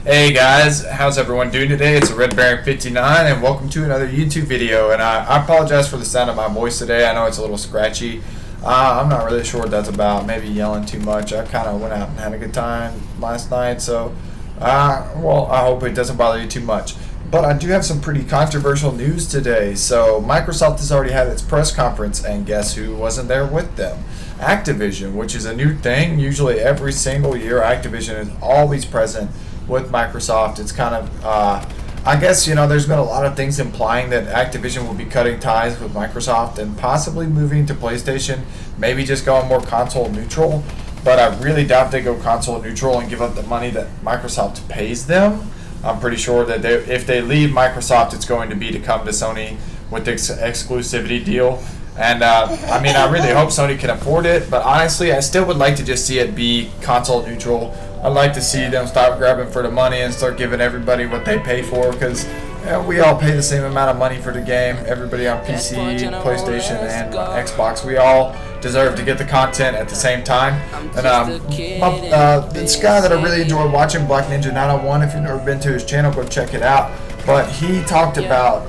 Hey guys, how's everyone doing today? It's Red Baron 59 and welcome to another YouTube video. And I apologize for the sound of my voice today. I know it's a little scratchy. I'm not really sure what that's about. Maybe yelling too much. I kind of went out and had a good time last night, so well, I hope it doesn't bother you too much. But I do have some pretty controversial news today. So Microsoft has already had its press conference, and guess who wasn't there with them? Activision, which is a new thing. Usually every single year Activision is always present with Microsoft. It's kind of I guess, you know, there's been a lot of things implying that Activision will be cutting ties with Microsoft and possibly moving to PlayStation, maybe just going more console neutral. But I really doubt they go console neutral and give up the money that Microsoft pays them. I'm pretty sure that if they leave Microsoft, it's going to be to come to Sony with the exclusivity deal. And I mean, I really hope Sony can afford it, but honestly, I still would like to just see it be console neutral. I'd like to see them stop grabbing for the money and start giving everybody what they pay for, because we all pay the same amount of money for the game. Everybody on PC, PlayStation, and Xbox, we all deserve to get the content at the same time. And this guy that I really enjoy watching, Black Ninja 901, if you've never been to his channel, go check it out. But he talked about,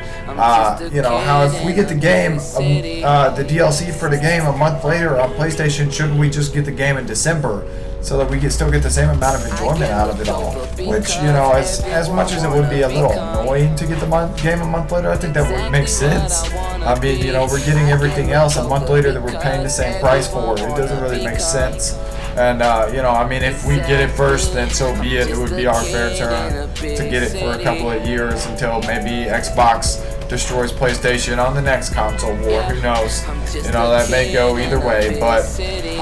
you know, how if we get the game, the DLC for the game a month later on PlayStation, shouldn't we just get the game in December so that we can still get the same amount of enjoyment out of it all? Which, you know, as much as it would be a little annoying to get the game a month later, I think that would make sense. I mean, you know, we're getting everything else a month later that we're paying the same price for. It doesn't really make sense. And, you know, I mean, if we get it first, then so be it. It would be our fair turn to get it for a couple of years until maybe Xbox destroys PlayStation on the next console war. Who knows? You know, that may go either way. But,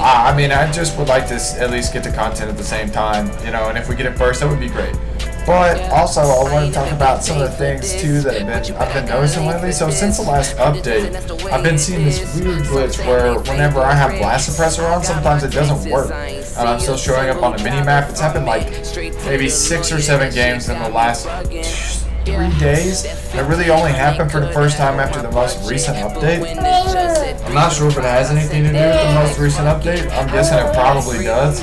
I mean, I just would like to at least get the content at the same time, you know, and if we get it first, that would be great. But also, I want to talk about some of the things too that I've been noticing lately. So since the last update, I've been seeing this weird glitch where whenever I have blast suppressor on, sometimes it doesn't work, and I'm still showing up on the mini map. It's happened like maybe 6 or 7 games in the last 3 days. It really only happened for the first time after the most recent update. I'm not sure if it has anything to do with the most recent update. I'm guessing it probably does.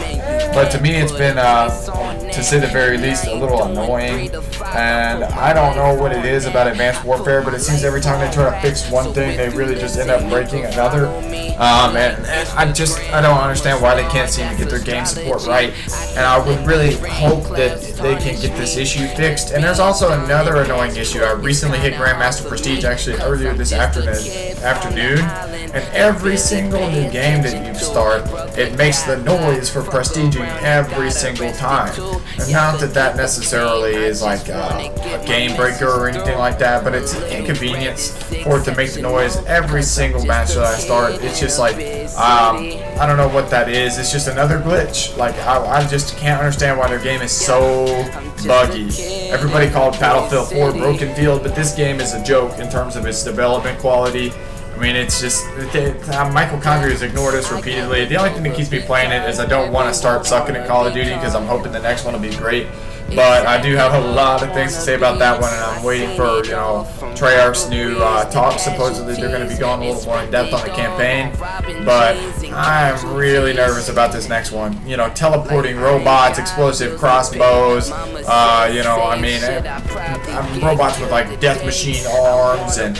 But to me, it's been, to say the very least, a little annoying. And I don't know what it is about Advanced Warfare, but it seems every time they try to fix one thing, they really just end up breaking another. And I don't understand why they can't seem to get their game support right. And I would really hope that they can get this issue fixed. And there's also another annoying issue. I recently hit Grandmaster Prestige actually earlier this afternoon. And every single new game that you start, it makes the noise for prestiging every single time. And not that necessarily is like a game breaker or anything like that, but it's an inconvenience for it to make the noise every single match that I start. It's just like, I don't know what that is. It's just another glitch. Like, I just can't understand why their game is so buggy. Everybody called Battlefield 4 broken field, but this game is a joke in terms of its development quality. I mean, it's just, Michael Connery has ignored us repeatedly. The only thing that keeps me playing it is I don't want to start sucking at Call of Duty because I'm hoping the next one will be great. But I do have a lot of things to say about that one, and I'm waiting for, you know, Treyarch's new talk. Supposedly they're going to be going a little more in depth on the campaign. But I'm really nervous about this next one. You know, teleporting robots, explosive crossbows, you know, I mean, robots with like death machine arms, and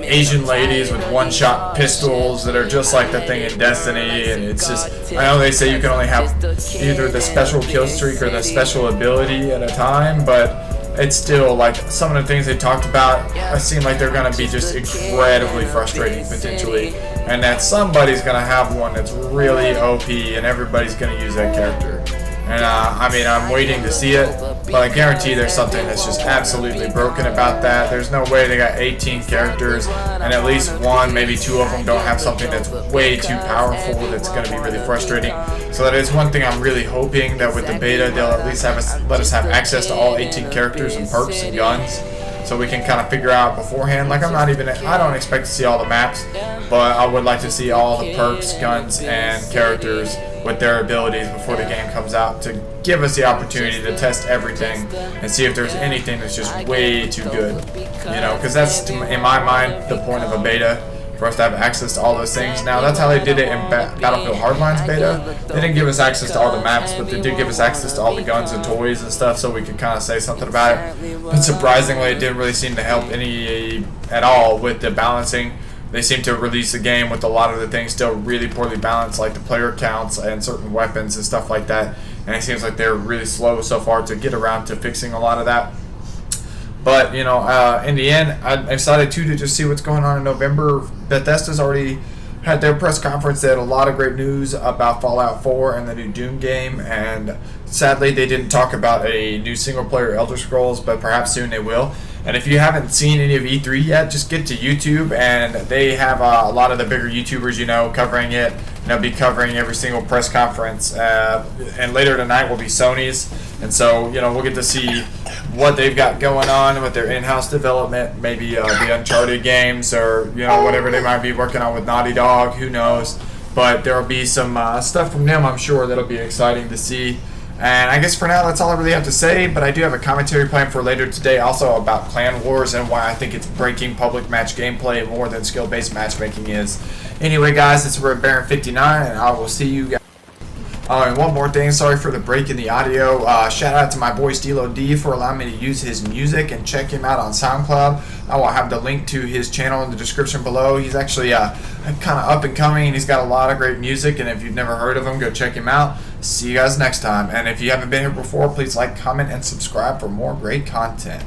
Asian ladies with one-shot pistols that are just like the thing in Destiny. And it's just, I know they say you can only have either the special kill streak or the special ability at a time, but it's still like some of the things they talked about seem like they're going to be just incredibly frustrating potentially, and that somebody's going to have one that's really OP and everybody's going to use that character. And I mean, I'm waiting to see it, but I guarantee there's something that's just absolutely broken about that. There's no way they got 18 characters and at least one, maybe 2 of them don't have something that's way too powerful that's going to be really frustrating. So that is one thing I'm really hoping, that with the beta they'll at least let us have access to all 18 characters and perks and guns, so we can kind of figure out beforehand. Like, I don't expect to see all the maps, but I would like to see all the perks, guns, and characters with their abilities before the game comes out, to give us the opportunity to test everything and see if there's anything that's just way too good, you know, because that's, in my mind, the point of a beta, for us to have access to all those things. Now, that's how they did it in Battlefield Hardline's beta. They didn't give us access to all the maps, but they did give us access to all the guns and toys and stuff, so we could kind of say something about it. But surprisingly, it didn't really seem to help any at all with the balancing. They seem to release the game with a lot of the things still really poorly balanced, like the player counts and certain weapons and stuff like that. And it seems like they're really slow so far to get around to fixing a lot of that. But, you know, in the end, I'm excited, too, to just see what's going on in November. Bethesda's already had their press conference. They had a lot of great news about Fallout 4 and the new Doom game. And sadly, they didn't talk about a new single-player Elder Scrolls, but perhaps soon they will. And if you haven't seen any of E3 yet, just get to YouTube, and they have a lot of the bigger YouTubers, you know, covering it. They'll be covering every single press conference, and later tonight will be Sony's. And so, you know, we'll get to see what they've got going on with their in-house development, maybe the Uncharted games, or, you know, whatever they might be working on with Naughty Dog, who knows. But there will be some stuff from them, I'm sure, that'll be exciting to see. And I guess for now, that's all I really have to say, but I do have a commentary planned for later today also about Clan Wars and why I think it's breaking public match gameplay more than skill-based matchmaking is. Anyway, guys, it's Red Baron 59, and I will see you guys. Oh, and one more thing, sorry for the break in the audio. Shout out to my boy Stilo D for allowing me to use his music, and check him out on SoundCloud. I will have the link to his channel in the description below. He's actually kind of up and coming, and he's got a lot of great music, and if you've never heard of him, go check him out. See you guys next time, and if you haven't been here before, please like, comment, and subscribe for more great content.